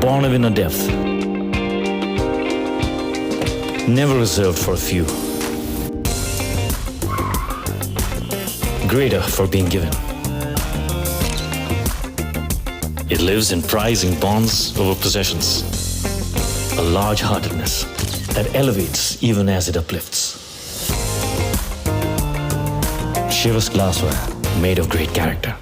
born of inner depth, never reserved for a few, greater for being given. It lives in prizing bonds over possessions, a large-heartedness that elevates even as it uplifts. Shiv's glassware made of great character.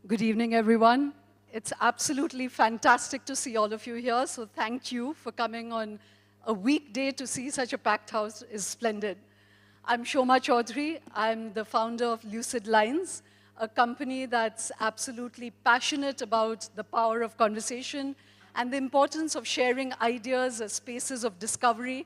Good evening, everyone. It's absolutely fantastic to see all of you here, so thank you for coming on a weekday to see such a packed house is splendid. I'm Shoma Chaudhary. I'm the founder of Lucid Lines, a company that's absolutely passionate about the power of conversation and the importance of sharing ideas as spaces of discovery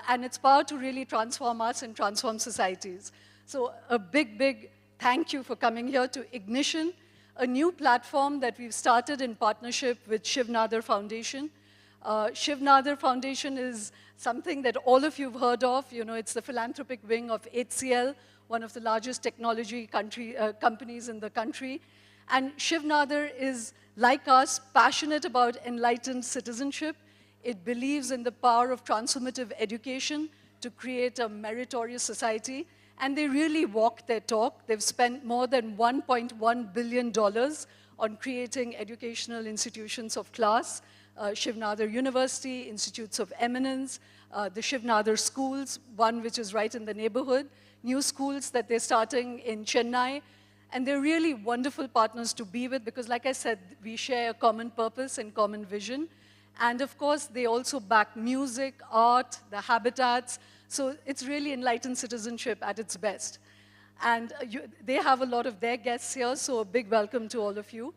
and its power to really transform us and transform societies. So a big, big thank you for coming here to Ignition, a new platform that we've started in partnership with Shiv Nadar Foundation. Shiv Nadar Foundation is something that all of you have heard of. You know, it's the philanthropic wing of HCL, one of the largest technology companies in the country. And Shiv Nadar is, like us, passionate about enlightened citizenship. It believes in the power of transformative education to create a meritorious society. And they really walk their talk. They've spent more than $1.1 billion on creating educational institutions of class, Shiv Nadar University, Institutes of Eminence, the Shiv Nadar schools, one which is right in the neighborhood, new schools that they're starting in Chennai. And they're really wonderful partners to be with because, like I said, we share a common purpose and common vision. And of course, they also back music, art, the habitats. So it's really enlightened citizenship at its best. And they have a lot of their guests here, so a big welcome to all of you.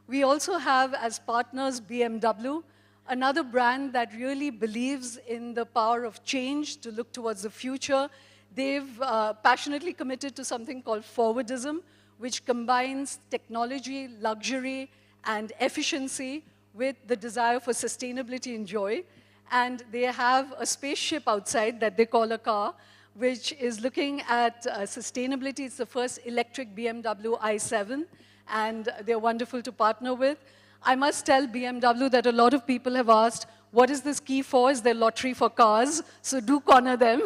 We also have as partners BMW, another brand that really believes in the power of change to look towards the future. They've passionately committed to something called forwardism, which combines technology, luxury, and efficiency with the desire for sustainability and joy. And they have a spaceship outside that they call a car, which is looking at sustainability. It's the first electric BMW i7, and they're wonderful to partner with. I must tell BMW that a lot of people have asked, what is this key for? Is there lottery for cars? So do corner them.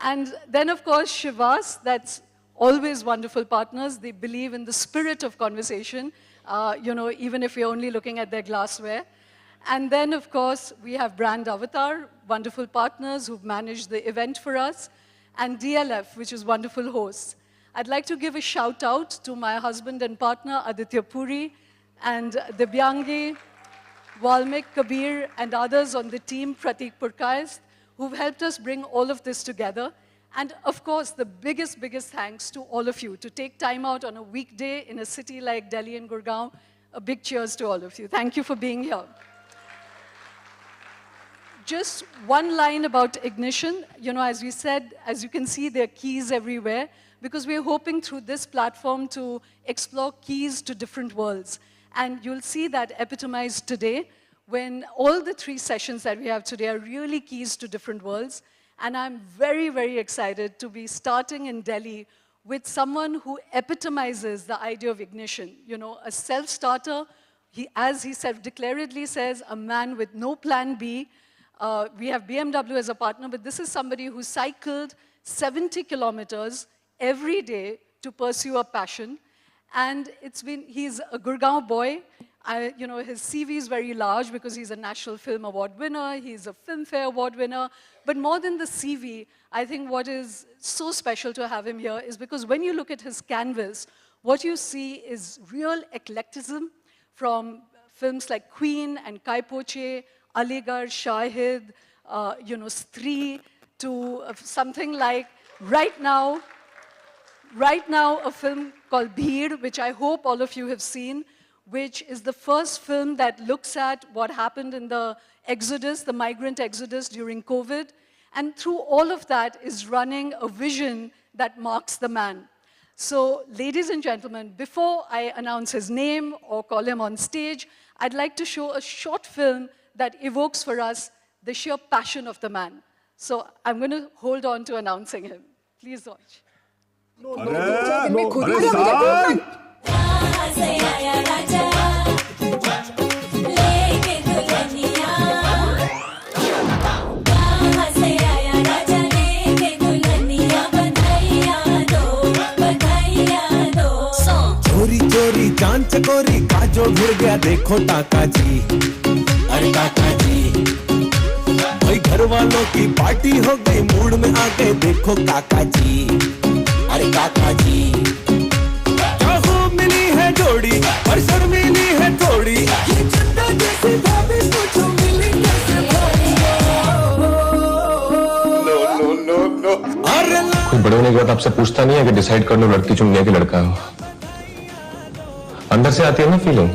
And then, of course, Shivas, that's always wonderful partners. They believe in the spirit of conversation, you know, even if we're only looking at their glassware. And then, of course, we have Brand Avatar, wonderful partners who've managed the event for us, and DLF, which is wonderful hosts. I'd like to give a shout out to my husband and partner, Aditya Puri, and Dibyangi, Valmik, Kabir, and others on the team, Pratik Purkayast, who've helped us bring all of this together. And of course, the biggest thanks to all of you to take time out on a weekday in a city like Delhi and Gurgaon. A big cheers to all of you. Thank you for being here. Just one line about Ignition. You know, as we said, as you can see, there are keys everywhere because we're hoping through this platform to explore keys to different worlds. And you'll see that epitomized today when all the 3 sessions that we have today are really keys to different worlds. And I'm very, very excited to be starting in Delhi with someone who epitomizes the idea of ignition. You know, a self-starter, as he self-declaredly says, a man with no plan B. We have BMW as a partner, but this is somebody who cycled 70 kilometers every day to pursue a passion. And he's a Gurgaon boy. You know, his CV is very large because he's a National Film Award winner, he's a Filmfare Award winner. But more than the CV, I think what is so special to have him here is because when you look at his canvas, what you see is real eclecticism from films like Queen and Kai Poche, Aligarh, Shahid, you know, Stree, to something like right now a film called Bheed, which I hope all of you have seen, which is the first film that looks at what happened in the exodus, the migrant exodus during COVID. And through all of that is running a vision that marks the man. So, ladies and gentlemen, before I announce his name or call him on stage, I'd like to show a short film that evokes for us the sheer passion of the man. So, I'm going to hold on to announcing him. Please watch. चोरी जान चकोरी का जो भिड़ गया देखो टाका जी, अरे टाका जी। भाई घर वालों की पार्टी हो गई, मूड में आ गए देखो काका जी, अरे काका जी। क्या खूब मिली है जो जोड़ी पर शर्मीली है थोड़ी ये चंदा जैसी भाभी तुझको मिली कैसे भाई नो अरे कोई बड़े होने के बाद आपसे पूछता नहीं है कि डिसाइड कर लो लड़की चुनने की लड़का हो। अंदर से आती है ना फीलिंग।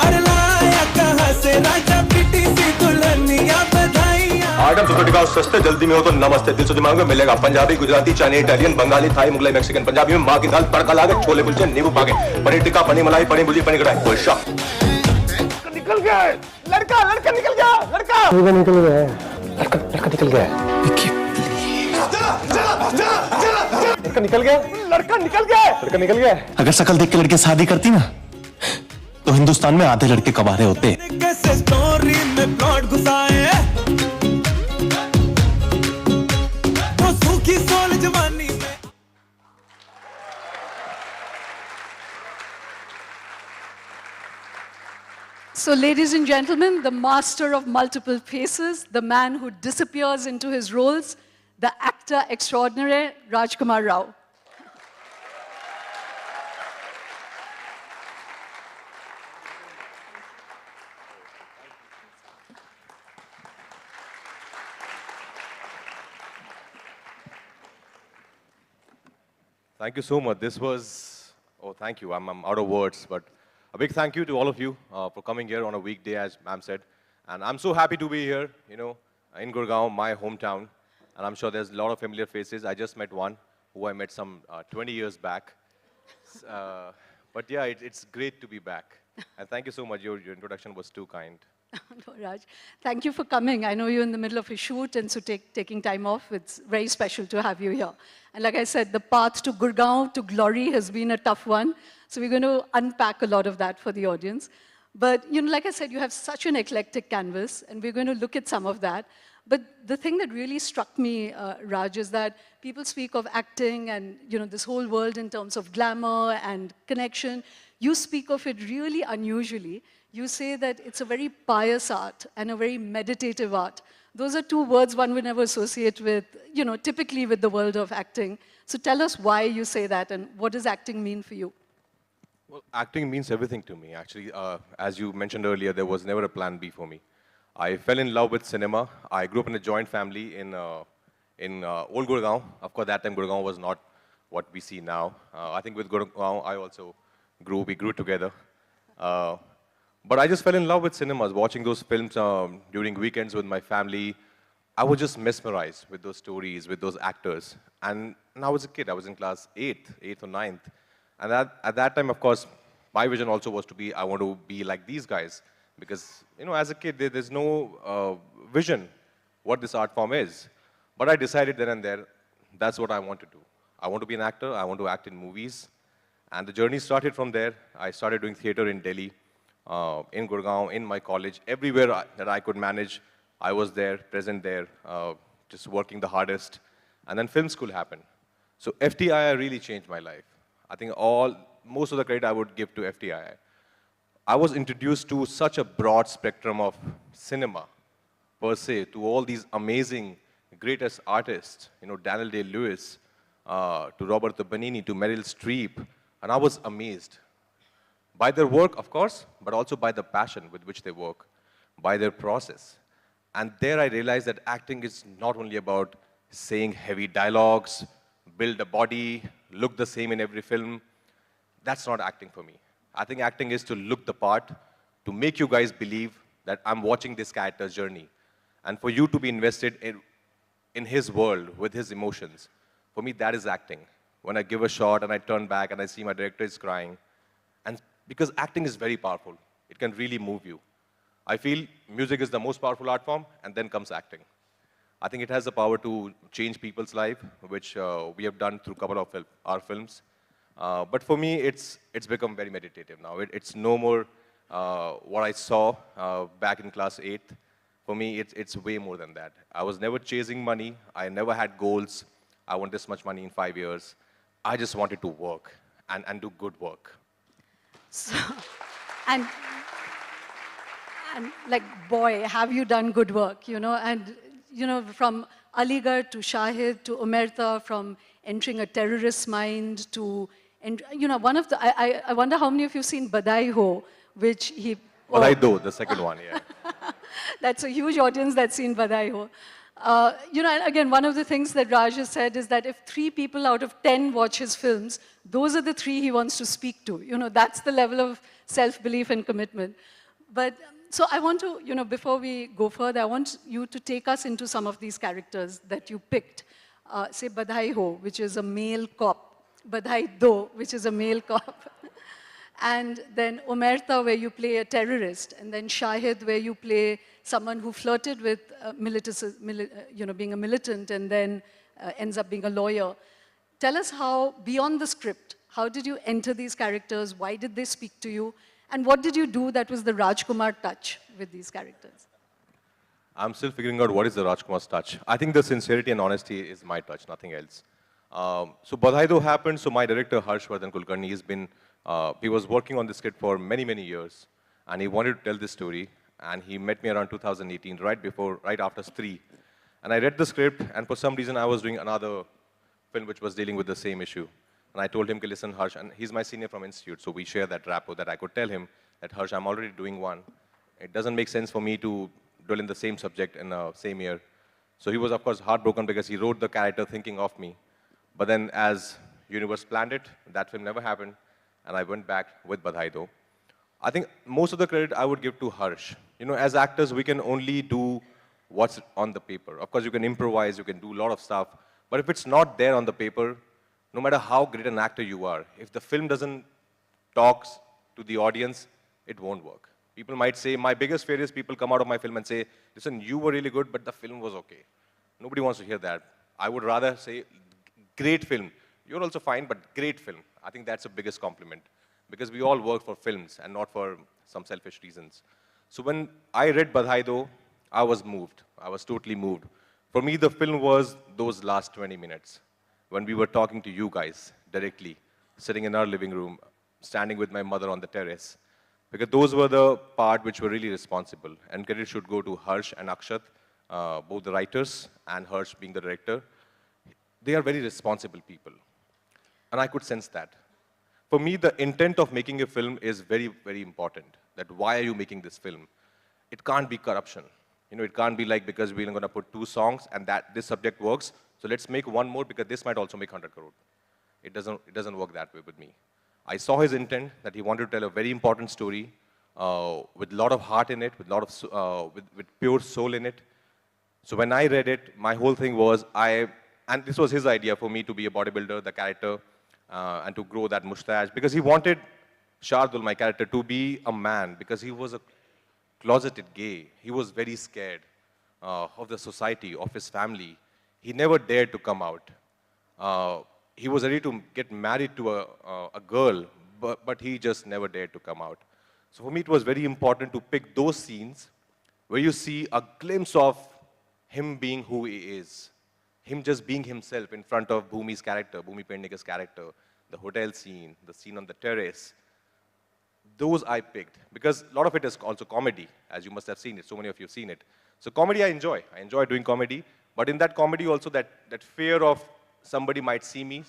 अरे लाया कहां से राजा पिटी सी दुल्हनिया बधाइयां। आइटम तो टिकाऊ सस्ते जल्दी में हो तो नमस्ते 300 दिमाग में मिलेगा। Punjabi Gujarati Chinese Italian Bengali Thai Mughlai Mexican. Punjabi में माँ की दाल तड़का लागे छोले कुलचे नींबू पाके पनीर टिक्का पनीर मलाई पनीर भुर्जी पनीर कढ़ाई। कोई शक निकल गया लड़का निकल गया लड़का निकल गया लड़का निकल गया लड़का निकल गया। अगर शकल देख के लड़के शादी करती ना तो हिंदुस्तान में आधे लड़के कबारे होते। कैसे स्टोरी में प्लॉट घुसाए वो सूखी सोल जवानी में। So, ladies and gentlemen, the master of multiple faces, the man who disappears into his roles, the actor extraordinaire, Rajkummar Rao. Thank you so much. This was, oh, thank you. I'm out of words, but a big thank you to all of you for coming here on a weekday, as ma'am said. And I'm so happy to be here, you know, in Gurgaon, my hometown. And I'm sure there's a lot of familiar faces. I just met one who I met some 20 years back. But yeah, it's great to be back. And thank you so much. Your introduction was too kind. No, Raj, thank you for coming. I know you're in the middle of a shoot, and so taking time off, it's very special to have you here. And like I said, the path to Gurgaon, to glory, has been a tough one. So we're going to unpack a lot of that for the audience. But, you know, like I said, you have such an eclectic canvas, and we're going to look at some of that. But the thing that really struck me, Raj, is that people speak of acting and, you know, this whole world in terms of glamour and connection. You speak of it really unusually. You say that it's a very pious art and a very meditative art. Those are two words one would never associate with, you know, typically with the world of acting. So tell us why you say that and what does acting mean for you? Well, acting means everything to me, actually. As you mentioned earlier, there was never a plan B for me. I fell in love with cinema. I grew up in a joint family in old Gurgaon. Of course, that time Gurgaon was not what we see now. I think with Gurgaon, we grew together. But I just fell in love with cinemas, watching those films during weekends with my family. I was just mesmerized with those stories, with those actors. And I was a kid. I was in class 8th or 9th. And at that time, of course, my vision also was I want to be like these guys. Because, you know, as a kid, there's no vision what this art form is. But I decided then and there, that's what I want to do. I want to be an actor. I want to act in movies. And the journey started from there. I started doing theater in Delhi, in Gurgaon, in my college. Everywhere that I could manage, I was there, present there, just working the hardest. And then film school happened. So FTII really changed my life. I think most of the credit I would give to FTII. I was introduced to such a broad spectrum of cinema, per se, to all these amazing, greatest artists, you know, Daniel Day-Lewis, to Roberto Benigni, to Meryl Streep, and I was amazed by their work, of course, but also by the passion with which they work, by their process. And there I realized that acting is not only about saying heavy dialogues, build a body, look the same in every film. That's not acting for me. I think acting is to look the part, to make you guys believe that I'm watching this character's journey. And for you to be invested in his world, with his emotions. For me, that is acting. When I give a shot and I turn back and I see my director is crying. And because acting is very powerful. It can really move you. I feel music is the most powerful art form, and then comes acting. I think it has the power to change people's life, which we have done through a couple of our films. But for me, it's become very meditative now. It's no more what I saw back in class 8th. For me, it's way more than that. I was never chasing money. I never had goals. I want this much money in 5 years. I just wanted to work and do good work. So, and like, boy, have you done good work, you know? And, you know, from Aligarh to Shahid to Omerta, from entering a terrorist's mind to And, you know, one of the, I wonder how many of you have seen Badai Ho, which he... Badai Do, the second one, yeah. That's a huge audience that's seen Badai Ho. You know, and again, one of the things that Raj has said is that if 3 people out of 10 watch his films, those are the 3 he wants to speak to. You know, that's the level of self-belief and commitment. But, so I want to, you know, before we go further, I want you to take us into some of these characters that you picked. Say Badai Ho, which is a male cop. Badai Do, which is a male cop. And then Omerta, where you play a terrorist, and then Shahid, where you play someone who flirted with you know, being a militant and then ends up being a lawyer. Tell us how, beyond the script, how did you enter these characters? Why did they speak to you? And what did you do that was the Rajkumar touch with these characters? I'm still figuring out what is the Rajkumar's touch. I think the sincerity and honesty is my touch, nothing else. So Badhai Do happened, so my director Harshvardhan Kulkarni has been, he was working on this script for many, many years, and he wanted to tell this story, and he met me around 2018, right after Stree. And I read the script, and for some reason I was doing another film which was dealing with the same issue. And I told him, listen, Harsh, and he's my senior from Institute, so we share that rapport that I could tell him that, Harsh, I'm already doing one. It doesn't make sense for me to dwell in the same subject in the same year. So he was, of course, heartbroken because he wrote the character thinking of me. But then as Universe planned it, that film never happened, and I went back with Badhai Do. I think most of the credit I would give to Harsh. You know, as actors, we can only do what's on the paper. Of course, you can improvise, you can do a lot of stuff, but if it's not there on the paper, no matter how great an actor you are, if the film doesn't talk to the audience, it won't work. People might say, my biggest fear is people come out of my film and say, listen, you were really good, but the film was okay. Nobody wants to hear that. I would rather say, great film. You're also fine, but great film. I think that's the biggest compliment, because we all work for films and not for some selfish reasons. So when I read Badhai Do, I was moved. I was totally moved. For me, the film was those last 20 minutes when we were talking to you guys directly, sitting in our living room, standing with my mother on the terrace, because those were the part which were really responsible. And credit should go to Harsh and Akshat, both the writers and Harsh being the director. They are very responsible people. And I could sense that. For me, the intent of making a film is very, very important. That why are you making this film? It can't be corruption. You know, it can't be like, because we're going to put 2 songs and that this subject works, so let's make 1 more because this might also make 100 crore. It doesn't work that way with me. I saw his intent that he wanted to tell a very important story with a lot of heart in it, with pure soul in it. So when I read it, my whole thing was, and this was his idea for me to be a bodybuilder, the character, and to grow that mustache, because he wanted Shardul, my character, to be a man, because he was a closeted gay. He was very scared of the society, of his family. He never dared to come out. He was ready to get married to a girl, but he just never dared to come out. So for me, it was very important to pick those scenes where you see a glimpse of him being who he is. Him just being himself in front of Bhumi's character, Bhumi Pendika's character, the hotel scene, the scene on the terrace. Those I picked, because a lot of it is also comedy, as you must have seen it. So many of you have seen it. So comedy I enjoy. I enjoy doing comedy. But in that comedy also, that fear of somebody might see me,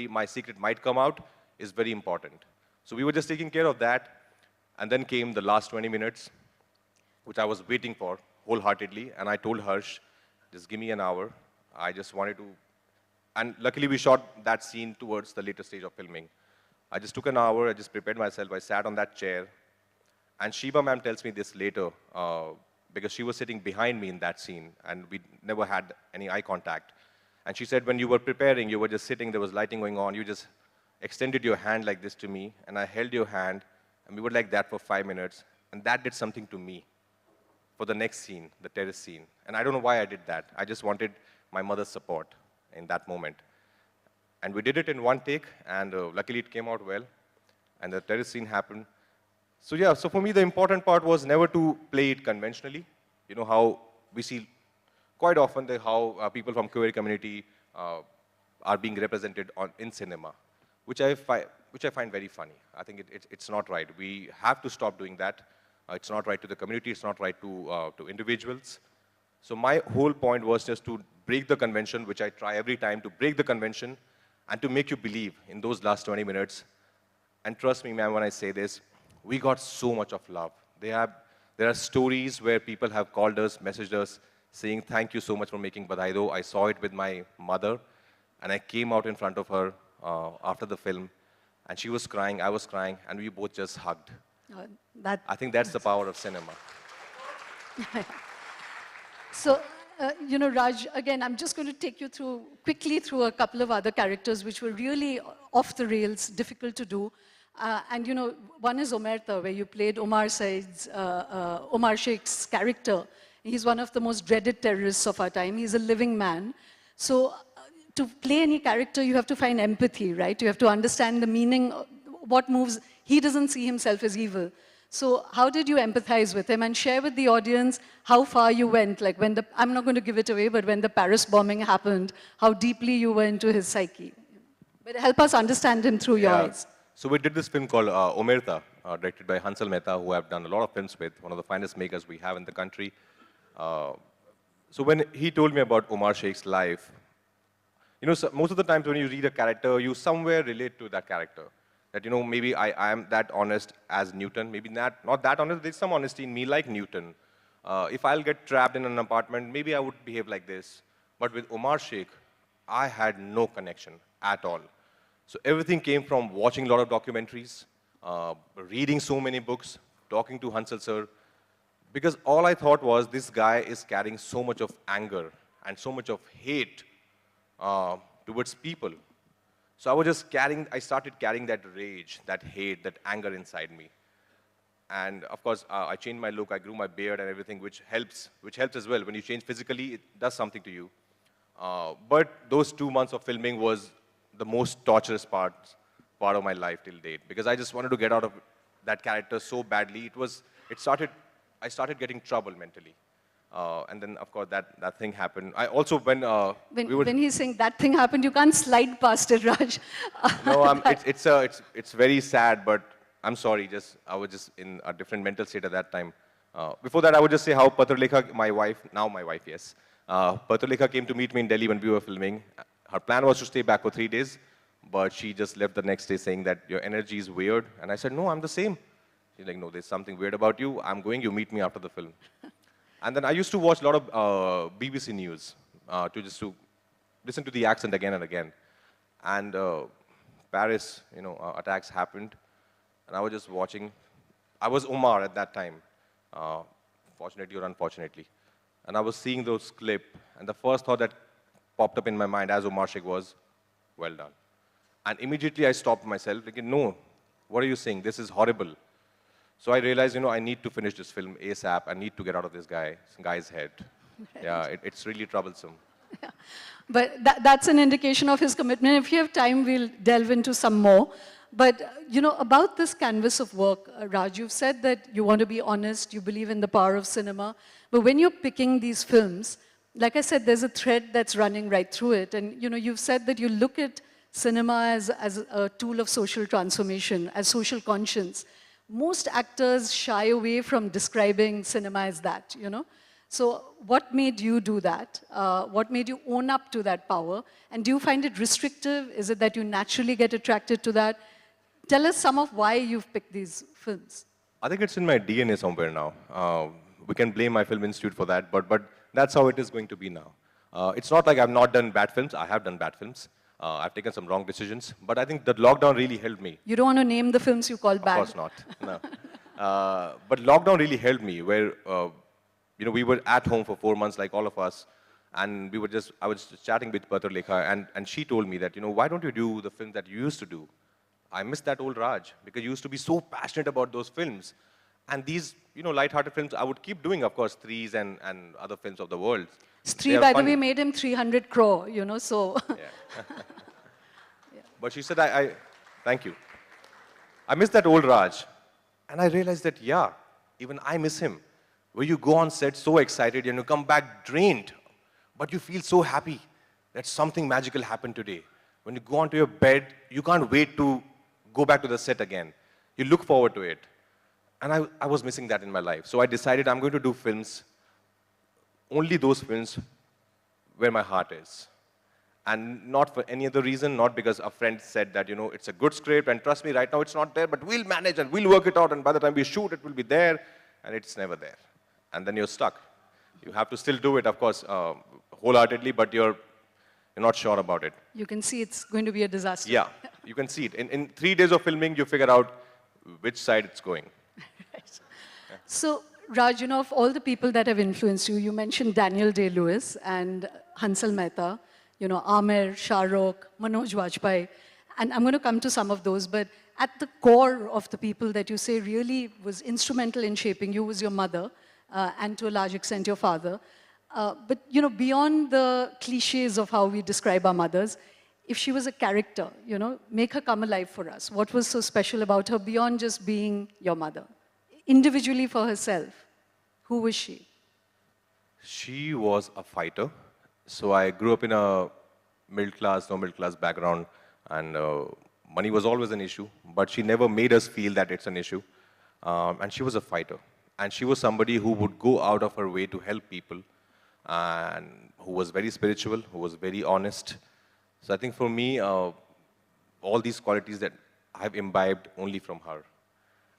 my secret might come out, is very important. So we were just taking care of that. And then came the last 20 minutes, which I was waiting for wholeheartedly. And I told Harsh, just give me an hour. I just wanted to, and luckily we shot that scene towards the later stage of filming. I just took an hour, I just prepared myself, I sat on that chair, and Shiva ma'am tells me this later, because she was sitting behind me in that scene, and we never had any eye contact. And she said, when you were preparing, you were just sitting, there was lighting going on, you just extended your hand like this to me, and I held your hand, and we were like that for 5 minutes, and that did something to me for the next scene, the terrace scene. And I don't know why I did that. I just wanted my mother's support in that moment. And we did it in 1 take, and luckily it came out well, and the terrace scene happened. So yeah, so for me the important part was never to play it conventionally. You know how we see quite often how people from queer community are being represented in cinema, which I find very funny. I think it's not right. We have to stop doing that. It's not right to the community, it's not right to individuals. So my whole point was just to break the convention, which I try every time to break the convention, and to make you believe in those last 20 minutes. And trust me, ma'am, when I say this, we got so much of love. There are stories where people have called us, messaged us, saying, thank you so much for making Badai Do. I saw it with my mother, and I came out in front of her after the film, and she was crying, I was crying, and we both just hugged. I think that's the power of cinema. So, Raj, again, I'm just going to take you quickly through a couple of other characters which were really off the rails, difficult to do. One is Omerta, where you played Omar Sheikh's character. He's one of the most dreaded terrorists of our time. He's a living man. So to play any character, you have to find empathy, right? You have to understand the meaning, what moves. He doesn't see himself as evil. So how did you empathize with him and share with the audience how far you went? Like I'm not going to give it away, but when the Paris bombing happened, how deeply you were into his psyche. But help us understand him through your eyes. So we did this film called Omerta, directed by Hansal Mehta, who I've done a lot of films with, one of the finest makers we have in the country. So when he told me about Omar Sheikh's life, so most of the times when you read a character, you somewhere relate to that character. That, maybe I am that honest as Newton, maybe not that honest, there's some honesty in me like Newton. If I'll get trapped in an apartment, maybe I would behave like this. But with Omar Sheikh, I had no connection at all. So everything came from watching a lot of documentaries, reading so many books, talking to Hansal sir, because all I thought was this guy is carrying so much of anger and so much of hate towards people. So I started carrying that rage, that hate, that anger inside me. And of course, I changed my look, I grew my beard and everything, which helps as well. When you change physically, it does something to you. But those 2 months of filming was the most torturous part of my life till date, because I just wanted to get out of that character so badly. I started getting trouble mentally. And then, of course, that thing happened. I also, when he's saying that thing happened, you can't slide past it, Raj. No, it's very sad, but I'm sorry. I was just in a different mental state at that time. Before that, I would just say how Patralekha, my wife, yes, Patralekha came to meet me in Delhi when we were filming. Her plan was to stay back for 3 days, but she just left the next day saying that your energy is weird. And I said, no, I'm the same. She's like, no, there's something weird about you. I'm going, you meet me after the film. And then I used to watch a lot of BBC News to listen to the accent again and again. And Paris, attacks happened, and I was just watching. I was Omar at that time, fortunately or unfortunately. And I was seeing those clips, and the first thought that popped up in my mind as Omar Sheikh was, well done. And immediately I stopped myself, like, no, what are you saying? This is horrible. So I realized, I need to finish this film ASAP. I need to get out of this guy's head. Right. Yeah, it's really troublesome. Yeah. But that's an indication of his commitment. If you have time, we'll delve into some more. But, about this canvas of work, Raj, you've said that you want to be honest, you believe in the power of cinema. But when you're picking these films, like I said, there's a thread that's running right through it. And, you've said that you look at cinema as a tool of social transformation, as social conscience. Most actors shy away from describing cinema as that, So what made you do that? What made you own up to that power? And do you find it restrictive? Is it that you naturally get attracted to that? Tell us some of why you've picked these films. I think it's in my DNA somewhere now. We can blame my film institute for that, but that's how it is going to be now. It's not like I've not done bad films. I have done bad films. I've taken some wrong decisions, but I think that lockdown really helped me. You don't want to name the films you call bad? Of course not, no. But lockdown really helped me, where we were at home for 4 months, like all of us, and I was just chatting with Patralekha, and she told me that, why don't you do the films that you used to do? I miss that old Raj, because you used to be so passionate about those films. And these, light-hearted films, I would keep doing, of course, Threes and other films of the world. Stree, by the way, made him 300 crore, so. Yeah. Yeah. But she said, thank you. I miss that old Raj. And I realized that, yeah, even I miss him. Where you go on set so excited and you come back drained, but you feel so happy that something magical happened today. When you go onto your bed, you can't wait to go back to the set again. You look forward to it. And I was missing that in my life. So I decided I'm going to do films, only those films where my heart is. And not for any other reason, not because a friend said that, you know, it's a good script and trust me, right now it's not there, but we'll manage and we'll work it out and by the time we shoot, it will be there, and it's never there. And then you're stuck. You have to still do it, of course, wholeheartedly, but you're not sure about it. You can see it's going to be a disaster. Yeah, you can see it. In 3 days of filming, you figure out which side it's going. Right. So, Raj, you know, of all the people that have influenced you, you mentioned Daniel Day-Lewis and Hansal Mehta, you know, Aamir, Shah Rukh, Manoj Vajpayee, and I'm going to come to some of those, but at the core of the people that you say really was instrumental in shaping you was your mother, and to a large extent your father. But, you know, beyond the cliches of how we describe our mothers, if she was a character, you know, make her come alive for us. What was so special about her beyond just being your mother? Individually for herself, who was she? She was a fighter. So I grew up in a no middle class background, and money was always an issue, but she never made us feel that it's an issue. And she was a fighter. And she was somebody who would go out of her way to help people, and who was very spiritual, who was very honest. So I think for me, all these qualities that I've imbibed only from her.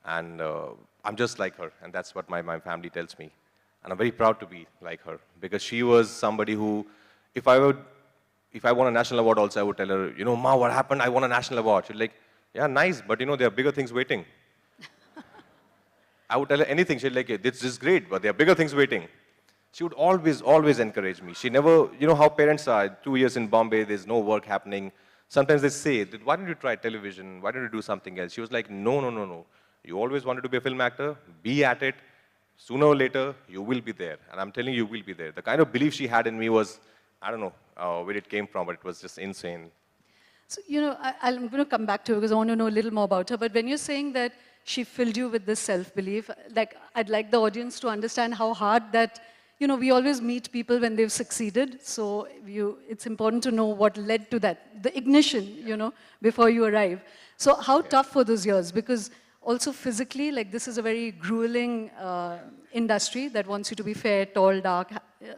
And I'm just like her, and that's what my family tells me. And I'm very proud to be like her, because she was somebody who, if I won a national award also, I would tell her, you know, Ma, what happened? I won a national award. She'd like, yeah, nice, but you know, there are bigger things waiting. I would tell her anything. She'd like, this is great, but there are bigger things waiting. She would always encourage me. She never, you know how parents are, 2 years in Bombay, there's no work happening. Sometimes they say, why don't you try television? Why don't you do something else? She was like, no. You always wanted to be a film actor, be at it. Sooner or later, you will be there. And I'm telling you, you will be there. The kind of belief she had in me was, I don't know where it came from, but it was just insane. So, you know, I'm going to come back to her because I want to know a little more about her. But when you're saying that she filled you with this self-belief, like, I'd like the audience to understand how hard that, you know, we always meet people when they've succeeded. So it's important to know what led to that, the ignition, you know, before you arrive. So how tough were those years? Because also physically, like, this is a very grueling industry that wants you to be fair, tall, dark,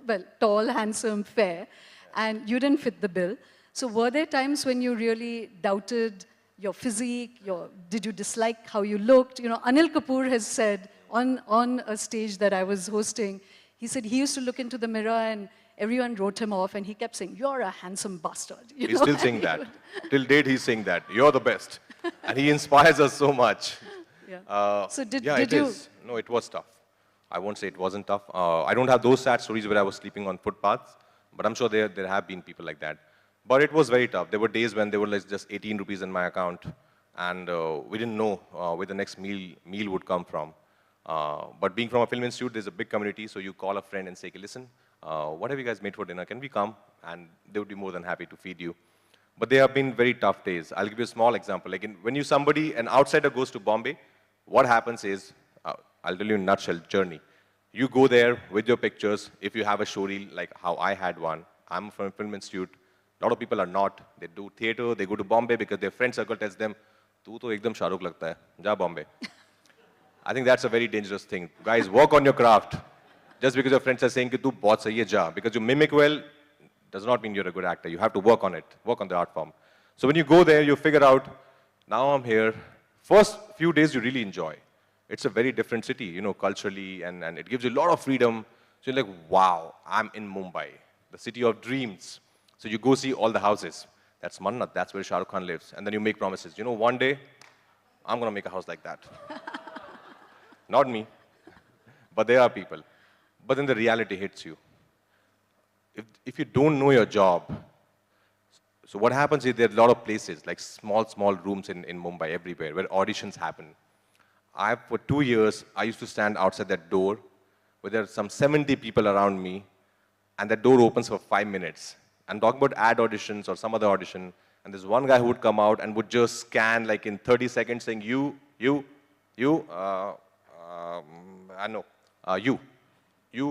well, tall, handsome, fair, and you didn't fit the bill. So were there times when you really doubted your physique, did you dislike how you looked? You know, Anil Kapoor has said on a stage that I was hosting, he said he used to look into the mirror and everyone wrote him off and he kept saying, you're a handsome bastard. He's still saying that. Till date, he's saying that. You're the best. And he inspires us so much. Yeah. So did it you? is. No, it was tough. I won't say it wasn't tough. I don't have those sad stories where I was sleeping on footpaths, but I'm sure there have been people like that. But it was very tough. There were days when there were like just 18 rupees in my account, and we didn't know where the next meal would come from. But being from a film institute, there's a big community, so you call a friend and say, okay, listen, what have you guys made for dinner? Can we come? And they would be more than happy to feed you. But there have been very tough days. I'll give you a small example. Like when an outsider goes to Bombay, what happens is, I'll tell you in a nutshell, journey. You go there with your pictures, if you have a show reel, like how I had one. I'm from a film institute. A lot of people are not. They do theater, they go to Bombay because their friend circle tells them, "Tu to ekdam Shah Rukh lagta hai, ja Bombay." I think that's a very dangerous thing. Guys, work on your craft. Just because your friends are saying, "Tu bahut sahi hai, ja," because you mimic well, does not mean you're a good actor. You have to work on it, work on the art form. So when you go there, you figure out, now I'm here. First few days you really enjoy. It's a very different city, you know, culturally, and it gives you a lot of freedom. So you're like, wow, I'm in Mumbai, the city of dreams. So you go see all the houses. That's Mannat, that's where Shah Rukh Khan lives. And then you make promises. You know, one day, I'm going to make a house like that. Not me, but there are people. But then the reality hits you. If you don't know your job, so what happens is there are a lot of places, like small rooms in Mumbai, everywhere, where auditions happen. For 2 years, I used to stand outside that door, where there are some 70 people around me, and that door opens for 5 minutes. I'm talking about ad auditions or some other audition, and there's one guy who would come out and would just scan, like in 30 seconds, saying, you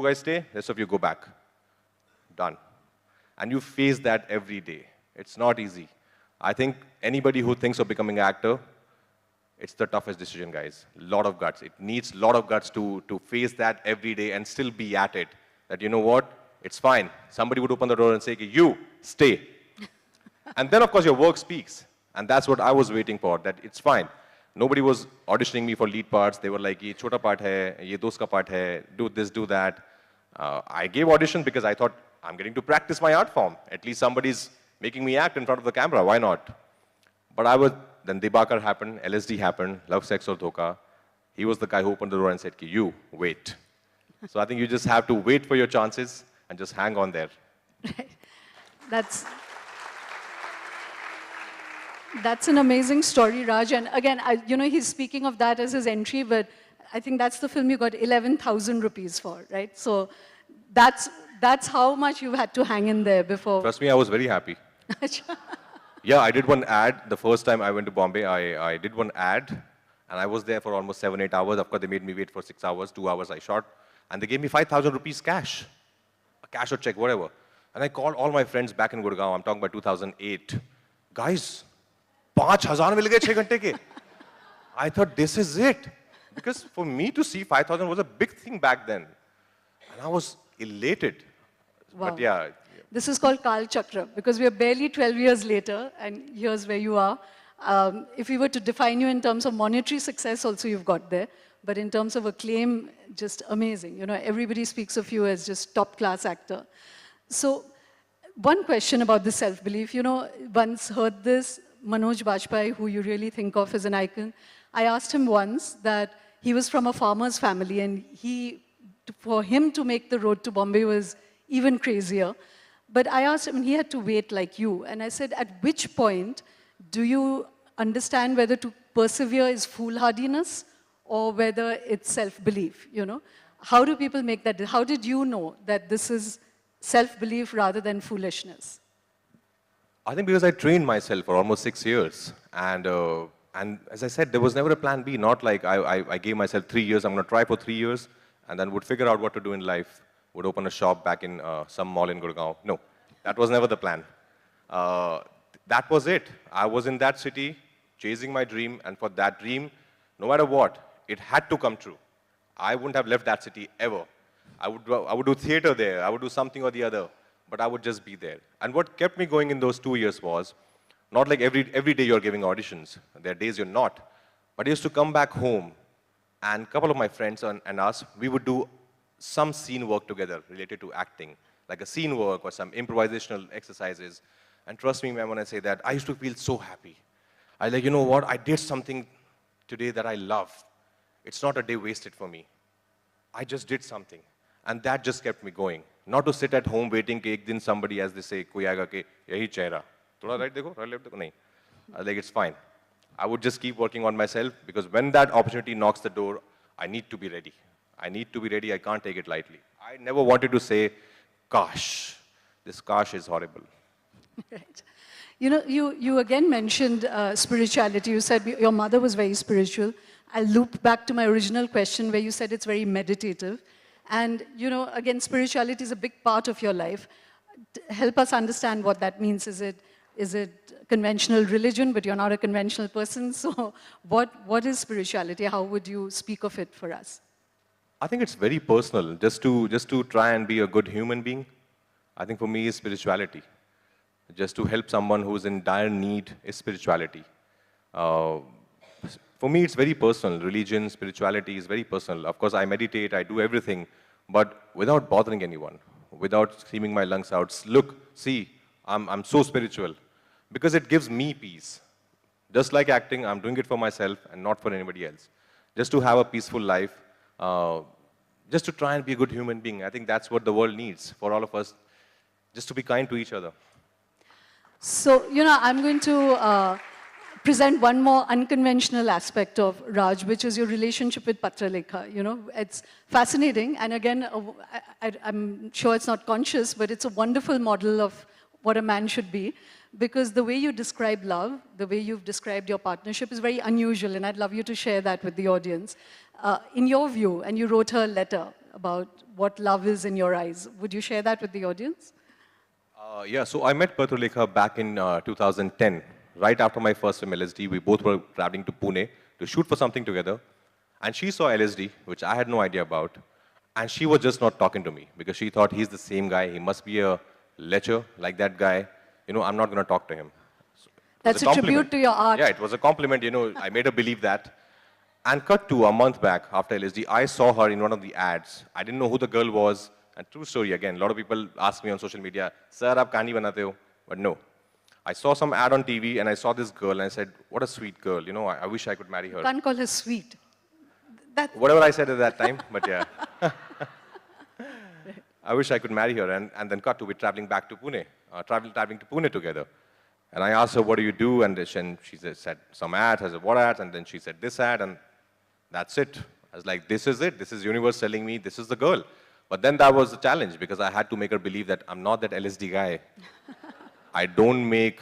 guys stay, rest of you go back. Done. And you face that every day. It's not easy. I think anybody who thinks of becoming an actor, it's the toughest decision, guys. A lot of guts. It needs a lot of guts to face that every day and still be at it. That, you know what, it's fine. Somebody would open the door and say, you, stay. And then, of course, your work speaks. And that's what I was waiting for, that it's fine. Nobody was auditioning me for lead parts. They were like, ye chota part hai, ye dost ka part hai, do this, do that. I gave auditions because I thought, I'm getting to practice my art form. At least somebody's making me act in front of the camera, why not? But then Debakar happened, LSD happened, Love, Sex or Dhoka. He was the guy who opened the door and said, you, wait. So I think you just have to wait for your chances and just hang on there. That's an amazing story, Raj. And again, he's speaking of that as his entry, but I think that's the film you got 11,000 rupees for, right? So that's how much you had to hang in there before. Trust me, I was very happy. Yeah, I did one ad. The first time I went to Bombay, I did one ad, and I was there for almost 7-8 hours. Of course, they made me wait for 6 hours, 2 hours I shot, and they gave me 5,000 rupees cash. A cash or check, whatever. And I called all my friends back in Gurgaon. I'm talking about 2008. Guys, 5,000 mil gaye 6 ghante ke. I thought, this is it. Because for me to see 5,000 was a big thing back then. And I was elated. Wow. But yeah. This is called Kal Chakra, because we are barely 12 years later, and here's where you are. If we were to define you in terms of monetary success, also you've got there. But in terms of acclaim, just amazing. Everybody speaks of you as just top-class actor. So one question about the self-belief. Once heard this, Manoj Bajpayee, who you really think of as an icon, I asked him once that he was from a farmer's family, and for him to make the road to Bombay was even crazier. But I asked him, and he had to wait like you. And I said, at which point do you understand whether to persevere is foolhardiness or whether it's self-belief, How do people make that? How did you know that this is self-belief rather than foolishness? I think because I trained myself for almost 6 years. And as I said, there was never a plan B. Not like I gave myself 3 years, I'm going to try for 3 years, and then would figure out what to do in life. Would open a shop back in some mall in Gurgaon. No, that was never the plan. That was it. I was in that city, chasing my dream, and for that dream, no matter what, it had to come true. I wouldn't have left that city ever. I would do theater there, I would do something or the other, but I would just be there. And what kept me going in those 2 years was, not like every day you're giving auditions. There are days you're not. But I used to come back home, and a couple of my friends and us, we would do some scene work together related to acting, like a scene work or some improvisational exercises. And trust me, man, when I say that, I used to feel so happy. I like, you know what, I did something today that I love. It's not a day wasted for me. I just did something. And that just kept me going. Not to sit at home waiting कि एक दिन somebody, as they say, कोई आएगा कि यही चेहरा. थोड़ा right देखो, right left देखो, नहीं. Like, it's fine. I would just keep working on myself, because when that opportunity knocks the door, I need to be ready. I need to be ready. I can't take it lightly. I never wanted to say, gosh. This gosh is horrible. Right. You again mentioned spirituality. You said your mother was very spiritual. I'll loop back to my original question where you said it's very meditative. And, again, spirituality is a big part of your life. Help us understand what that means. Is it conventional religion, but you're not a conventional person? So what is spirituality? How would you speak of it for us? I think it's very personal. Just to try and be a good human being, I think for me is spirituality. Just to help someone who's in dire need is spirituality. For me, it's very personal. Religion, spirituality is very personal. Of course, I meditate, I do everything, but without bothering anyone, without screaming my lungs out. Look, see, I'm so spiritual. Because it gives me peace. Just like acting, I'm doing it for myself and not for anybody else. Just to have a peaceful life, just to try and be a good human being. I think that's what the world needs for all of us, just to be kind to each other. So, I'm going to present one more unconventional aspect of Raj, which is your relationship with Patralekha. It's fascinating. And again, I'm sure it's not conscious, but it's a wonderful model of what a man should be. Because the way you describe love, the way you've described your partnership is very unusual, and I'd love you to share that with the audience. In your view, and you wrote her a letter about what love is in your eyes. Would you share that with the audience? Yeah, so I met Patralekha back in 2010, right after my first film, LSD. We both were traveling to Pune to shoot for something together. And she saw LSD, which I had no idea about. And she was just not talking to me, because she thought he's the same guy. He must be a lecher like that guy. I'm not going to talk to him. That's a tribute compliment. to your art. Yeah, it was a compliment, you know, I made her believe that. And cut to a month back after LSD, I saw her in one of the ads. I didn't know who the girl was. And true story again, a lot of people ask me on social media, sir, aap kahani banate ho? But no. I saw some ad on TV and I saw this girl and I said, what a sweet girl, you know, I wish I could marry her. Can't call her sweet. Whatever I said at that time, but yeah. I wish I could marry her, and then cut to it traveling back to Pune, traveling to Pune together. And I asked her, what do you do? And she said some ads. I said, what ads? And then she said this ad, and that's it. I was like, this is it. This is universe telling me this is the girl. But then that was the challenge, because I had to make her believe that I'm not that LSD guy. I don't make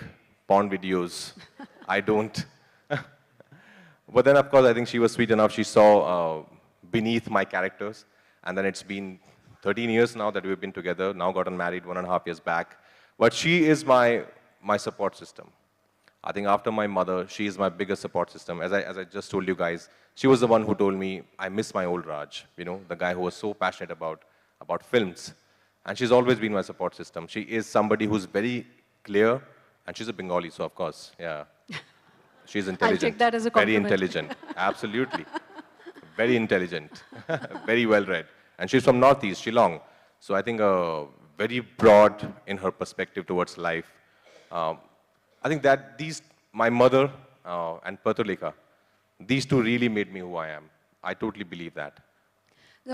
porn videos. I don't. But then, of course, I think she was sweet enough. She saw beneath my characters. And then it's been 13 years now that we've been together, now gotten married 1.5 years back. But she is my support system. I think after my mother, she is my biggest support system. As I just told you guys, she was the one who told me, I miss my old Raj, you know, the guy who was so passionate about films. And she's always been my support system. She is somebody who's very clear, and she's a Bengali, so of course, yeah. She's intelligent. I'll take that as a compliment. Very intelligent, absolutely. Very intelligent, very well-read. And she's from Northeast, Shillong. So I think very broad in her perspective towards life. I think that my mother and Patulika, these two really made me who I am. I totally believe that.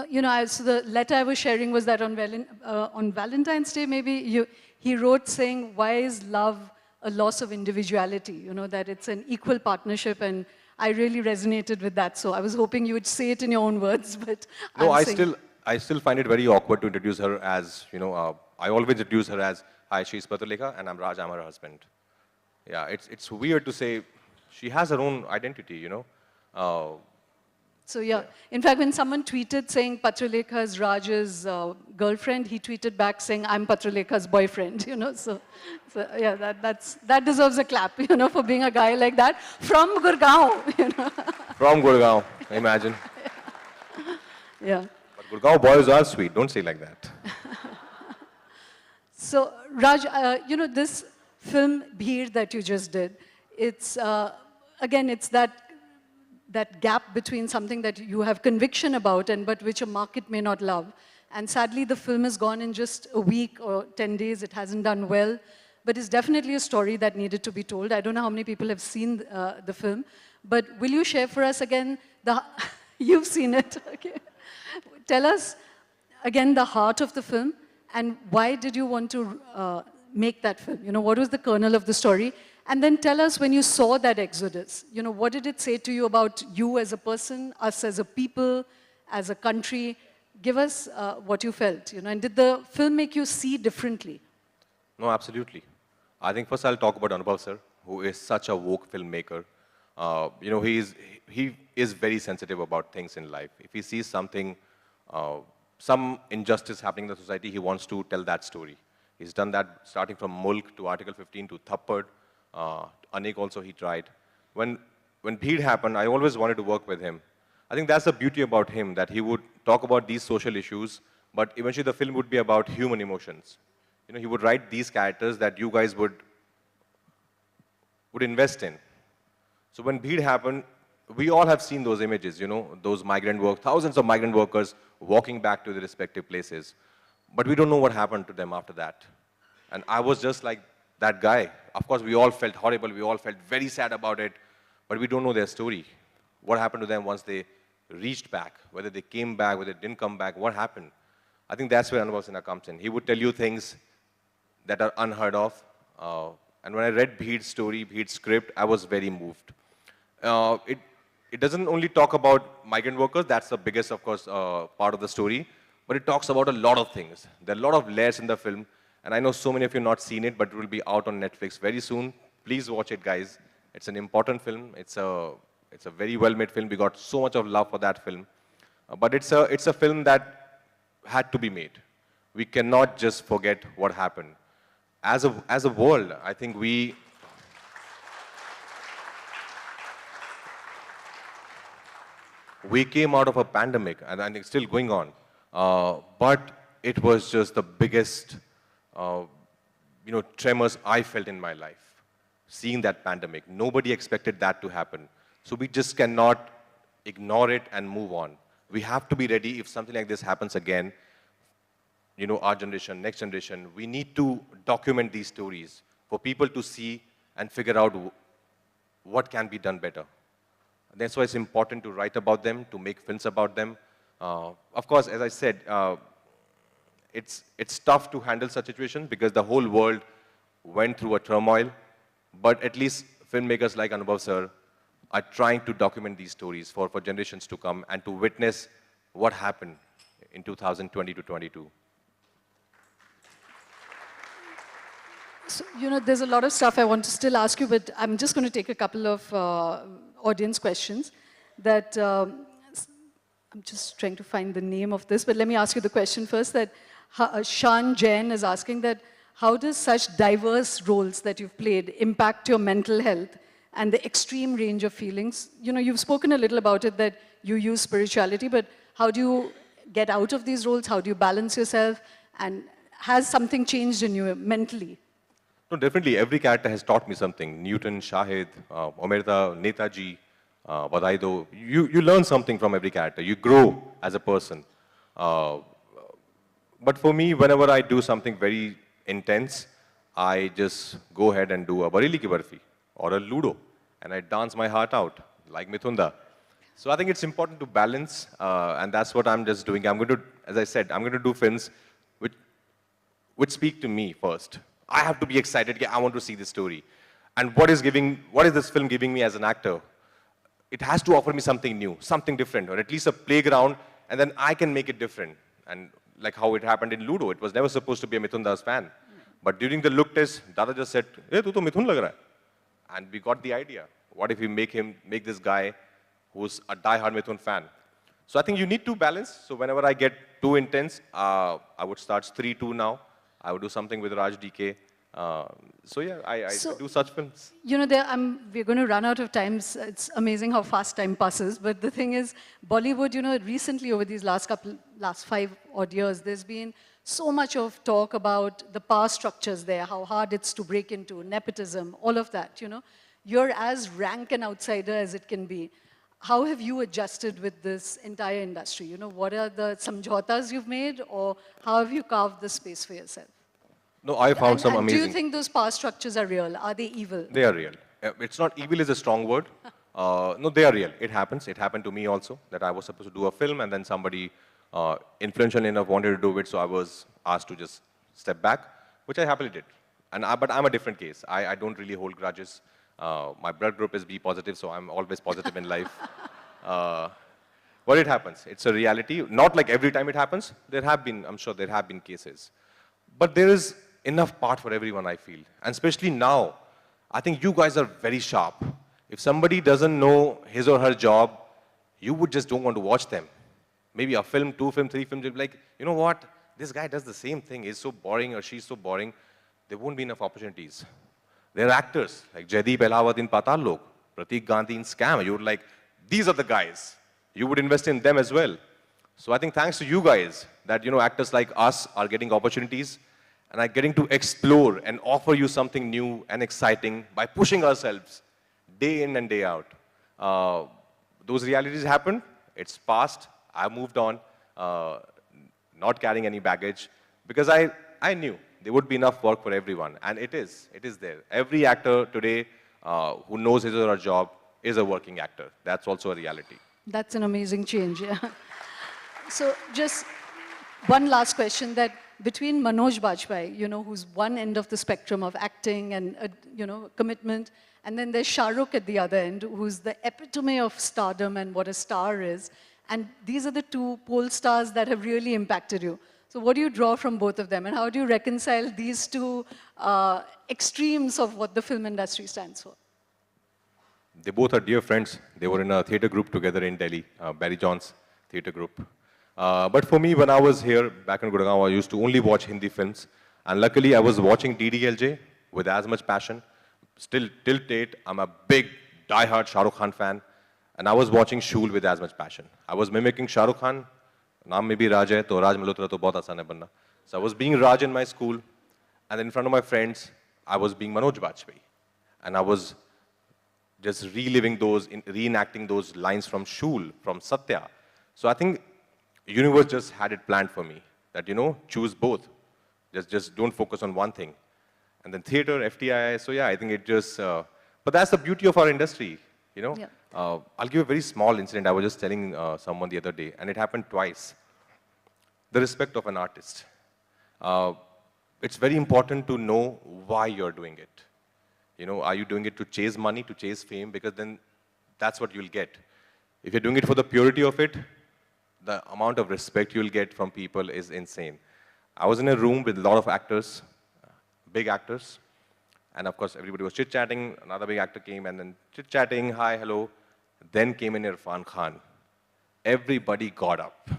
You know, so the letter I was sharing was that on Valentine's Day, maybe he wrote saying, why is love a loss of individuality? You know, that it's an equal partnership, and I really resonated with that. So I was hoping you would say it in your own words, but no, I still find it very awkward to introduce her as, you know, I always introduce her as, hi, she's Patulika, and I'm Raj, I'm her husband. Yeah, it's weird to say, she has her own identity, you know. So yeah, in fact, when someone tweeted saying Patulika is Raj's girlfriend, he tweeted back saying, I'm Patulika's boyfriend, you know. So yeah, that deserves a clap, you know, for being a guy like that from Gurgaon, you know. From Gurgaon, imagine. Yeah. But Gurgaon boys are sweet, don't say like that. So Raj, you know, this film Bheed that you just did, it's, again, it's that gap between something that you have conviction about but which a market may not love. And sadly, the film is gone in just a week or 10 days. It hasn't done well. But it's definitely a story that needed to be told. I don't know how many people have seen the film. But will you share for us again, you've seen it, okay? Tell us, again, the heart of the film, and why did you want to make that film? You know, what was the kernel of the story? And then tell us, when you saw that exodus, you know, what did it say to you about you as a person, us as a people, as a country? Give us what you felt, you know, and did the film make you see differently? No, absolutely. I think first I'll talk about Anubhav sir, who is such a woke filmmaker. You know, he is very sensitive about things in life. If he sees something, some injustice happening in the society, he wants to tell that story. He's done that starting from Mulk to Article 15 to Thappad. Anek also he tried. When Bheed happened, I always wanted to work with him. I think that's the beauty about him, that he would talk about these social issues, but eventually the film would be about human emotions. You know, he would write these characters that you guys would invest in. So when Bheed happened, we all have seen those images, you know, those thousands of migrant workers walking back to their respective places. But we don't know what happened to them after that. And I was just like that guy. Of course, we all felt horrible. We all felt very sad about it. But we don't know their story. What happened to them once they reached back? Whether they came back, whether they didn't come back, what happened? I think that's where Anubhav Sinha comes in. He would tell you things that are unheard of. And when I read Bheed's story, Bheed's script, I was very moved. It doesn't only talk about migrant workers. That's the biggest, of course, part of the story. But it talks about a lot of things. There are a lot of layers in the film. And I know so many of you have not seen it, but it will be out on Netflix very soon. Please watch it, guys. It's an important film. It's a very well-made film. We got so much of love for that film. But it's a film that had to be made. We cannot just forget what happened. As a world, I think we came out of a pandemic, and I think it's still going on. But it was just the biggest, you know, tremors I felt in my life. seeing that pandemic. Nobody expected that to happen. So we just cannot ignore it and move on. We have to be ready if something like this happens again. You know, our generation, next generation, we need to document these stories for people to see and figure out what can be done better. That's why it's important to write about them, to make films about them. Of course, as I said, it's tough to handle such situations because the whole world went through a turmoil. But at least filmmakers like Anubhav sir are trying to document these stories for generations to come and to witness what happened in 2020 to 22. So, you know, there's a lot of stuff I want to still ask you, but I'm just going to take a couple of audience questions that I'm just trying to find the name of this, but let me ask you the question first that Shan Jain is asking that how does such diverse roles that you've played impact your mental health and the extreme range of feelings? You know, you've spoken a little about it that you use spirituality, but how do you get out of these roles? How do you balance yourself? And has something changed in you mentally? No, definitely. Every character has taught me something. Newton, Shahid, Omerta, Netaji, Badaido. You learn something from every character. You grow as a person. But for me, whenever I do something very intense, I just go ahead and do a Bareli Ki Barfi or a Ludo, and I dance my heart out, like Mithunda. So I think it's important to balance, and that's what I'm just doing. I'm going to, as I said, I'm going to do films which speak to me first. I have to be excited. I want to see this story. And what is this film giving me as an actor? It has to offer me something new, something different, or at least a playground, and then I can make it different. And like how it happened in Ludo, it was never supposed to be a Mithunda's fan. But during the look test, Dada just said, "Hey, tu to Mithun lag raha hai." And we got the idea. What if we make this guy who's a die-hard Mithun fan? So I think you need to balance. So whenever I get too intense, I would start 3-2 now. I would do something with Raj DK. So yeah, I do such films. You know, we're going to run out of time. It's amazing how fast time passes. But the thing is, Bollywood, you know, recently over these last 5 odd years, there's been so much of talk about the power structures there, how hard it's to break into, nepotism, all of that, you know. You're as rank an outsider as it can be. How have you adjusted with this entire industry? You know, what are the samjhotas you've made, or how have you carved the space for yourself? No, I found some amazing. Do you think those power structures are real? Are they evil? They are real. It's not evil is a strong word. No, they are real. It happens. It happened to me also, that I was supposed to do a film and then somebody influential enough wanted to do it, so I was asked to just step back, which I happily did. But I'm a different case. I don't really hold grudges. My blood group is B positive, so I'm always positive in life. But it happens. It's a reality. Not like every time it happens. I'm sure there have been cases. But there is enough part for everyone, I feel. And especially now, I think you guys are very sharp. If somebody doesn't know his or her job, you would just don't want to watch them. Maybe a film, 2 film, 3 films, you'll be like, you know what? This guy does the same thing. He's so boring or she's so boring. There won't be enough opportunities. There are actors like Jaideep Elawat in Patal Lok, Pratik Gandhi in Scam. You would like, these are the guys. You would invest in them as well. So I think thanks to you guys that, you know, actors like us are getting opportunities and are getting to explore and offer you something new and exciting by pushing ourselves day in and day out. Those realities happened. It's past. I moved on, not carrying any baggage, because I knew there would be enough work for everyone, and it is there. Every actor today who knows his or her job is a working actor. That's also a reality. That's an amazing change, yeah. So just one last question, that between Manoj Bajpayee, you know, who's one end of the spectrum of acting and, you know, commitment, and then there's Shah Rukh at the other end, who's the epitome of stardom and what a star is. And these are the two pole stars that have really impacted you. So what do you draw from both of them? And how do you reconcile these two extremes of what the film industry stands for? They both are dear friends. They were in a theatre group together in Delhi, Barry John's theatre group. But for me, when I was here back in Gurgaon, I used to only watch Hindi films. And luckily, I was watching DDLJ with as much passion. Still, till date, I'm a big, die-hard Shah Rukh Khan fan. And I was watching Shool with as much passion. I was mimicking Shah Rukh Khan. Naam mein bhi Raj hai, to Raj Malhotra to bahut aasan hai banna. So I was being Raj in my school. And then in front of my friends, I was being Manoj Bajpayee. And I was just reliving those, reenacting those lines from Shul, from Satya. So I think universe just had it planned for me, that, you know, choose both. Just don't focus on one thing. And then theater, FTI, so yeah, I think it just, but that's the beauty of our industry, you know. Yeah. I'll give a very small incident. I was just telling someone the other day, and it happened twice. The respect of an artist. It's very important to know why you're doing it. You know, are you doing it to chase money, to chase fame? Because then that's what you'll get. If you're doing it for the purity of it, the amount of respect you'll get from people is insane. I was in a room with a lot of actors, big actors, and of course everybody was chit-chatting. Another big actor came and then chit-chatting, hi, hello. Then came in Irfan Khan. Everybody got up.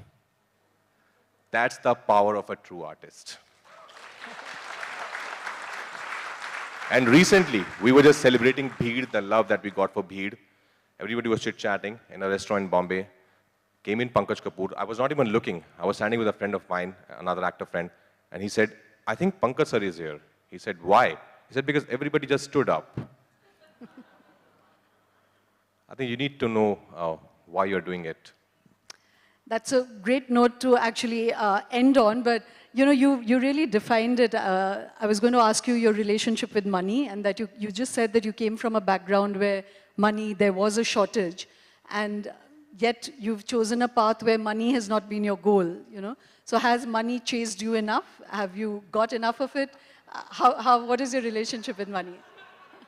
That's the power of a true artist. And recently, we were just celebrating Bheed, the love that we got for Bheed. Everybody was chit-chatting in a restaurant in Bombay. Came in Pankaj Kapoor. I was not even looking. I was standing with a friend of mine, another actor friend, and he said, I think Pankaj sir is here. He said, why? He said, because everybody just stood up. I think you need to know why you're doing it. That's a great note to actually end on, but you know, you really defined it. I was going to ask you your relationship with money, and that you just said that you came from a background where money, there was a shortage, and yet you've chosen a path where money has not been your goal, you know. So has money chased you enough? Have you got enough of it? What is your relationship with money?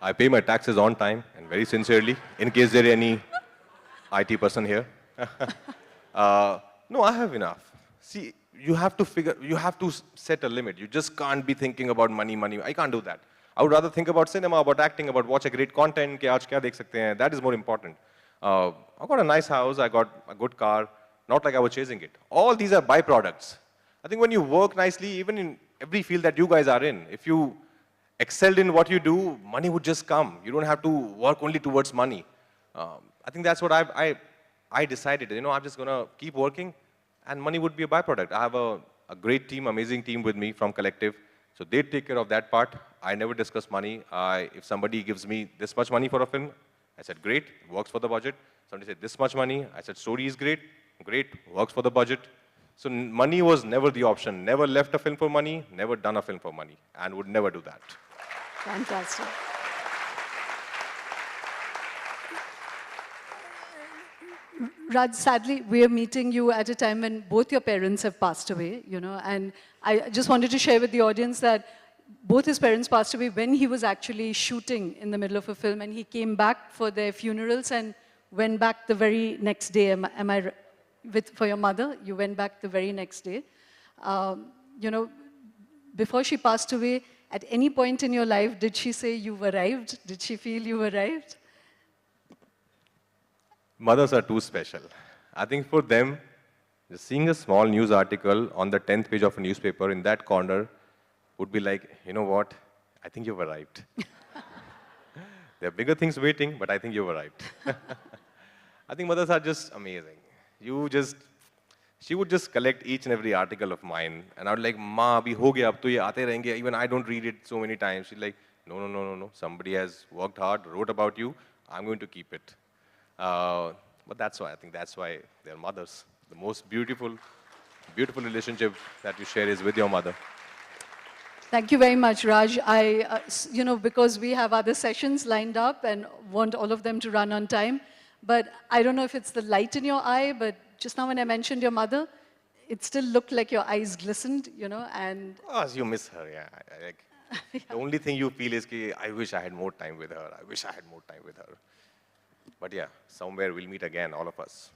I pay my taxes on time and very sincerely, in case there are any IT person here. No, I have enough. See, you have to set a limit. You just can't be thinking about money. I can't do that. I would rather think about cinema, about acting, about watch a great content, कि आज क्या देख सकते हैं. That is more important. I got a nice house, I got a good car, not like I was chasing it. All these are byproducts. I think when you work nicely, even in every field that you guys are in, if you excelled in what you do, money would just come. You don't have to work only towards money. I think that's what I decided. You know, I'm just going to keep working, and money would be a byproduct. I have a great team, amazing team with me from Collective. So they take care of that part. I never discuss money. If somebody gives me this much money for a film, I said, great, works for the budget. Somebody said, this much money. I said, story is great, works for the budget. So money was never the option. Never left a film for money, never done a film for money, and would never do that. Fantastic. Raj, sadly, we are meeting you at a time when both your parents have passed away, you know, and I just wanted to share with the audience that both his parents passed away when he was actually shooting in the middle of a film, and he came back for their funerals and went back the very next day. Am I for your mother? You went back the very next day. You know, before she passed away, at any point in your life, did she say you've arrived? Did she feel you arrived? Mothers are too special. I think for them, just seeing a small news article on the 10th page of a newspaper in that corner would be like, you know what, I think you've arrived. There are bigger things waiting, but I think you've arrived. I think mothers are just amazing. She would just collect each and every article of mine, and I would like, Ma, abhi ho gaya, ab to ye aate rahenge. Even I don't read it so many times. She's like, no. Somebody has worked hard, wrote about you. I'm going to keep it. But that's why, I think that's why they're mothers. The most beautiful relationship that you share is with your mother. Thank you very much, Raj. You know, because we have other sessions lined up and want all of them to run on time, but I don't know if it's the light in your eye, but just now when I mentioned your mother, it still looked like your eyes glistened, you know, and... Oh, you miss her, yeah. Yeah. The only thing you feel is, I wish I had more time with her. But yeah, somewhere we'll meet again, all of us.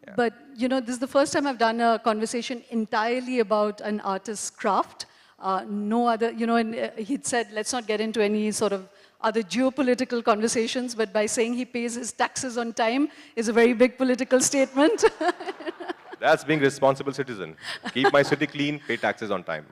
Yeah. But, you know, this is the first time I've done a conversation entirely about an artist's craft. No other, you know, and he'd said, let's not get into any sort of other geopolitical conversations, but by saying he pays his taxes on time is a very big political statement. That's being a responsible citizen. Keep my city clean, pay taxes on time.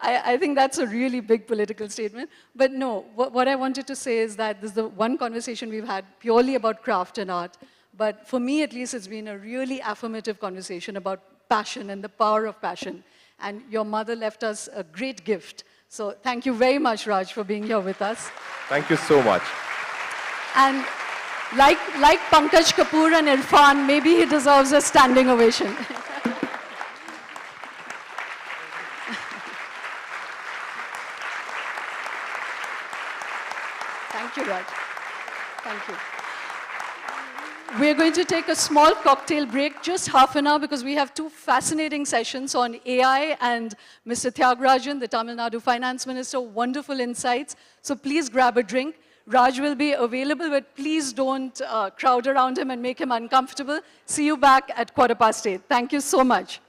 I think that's a really big political statement. But no, what I wanted to say is that this is the one conversation we've had purely about craft and art. But for me, at least, it's been a really affirmative conversation about passion and the power of passion. And your mother left us a great gift So thank you very much, Raj, for being here with us. Thank you so much. And like Pankaj Kapoor and Irfan, maybe he deserves a standing ovation. Thank you, Raj. Thank you. We're going to take a small cocktail break, just half an hour, because we have two fascinating sessions on AI and Mr. Tyagarajan, the Tamil Nadu Finance Minister, wonderful insights. So please grab a drink. Raj will be available, but please don't crowd around him and make him uncomfortable. See you back at 8:15. Thank you so much.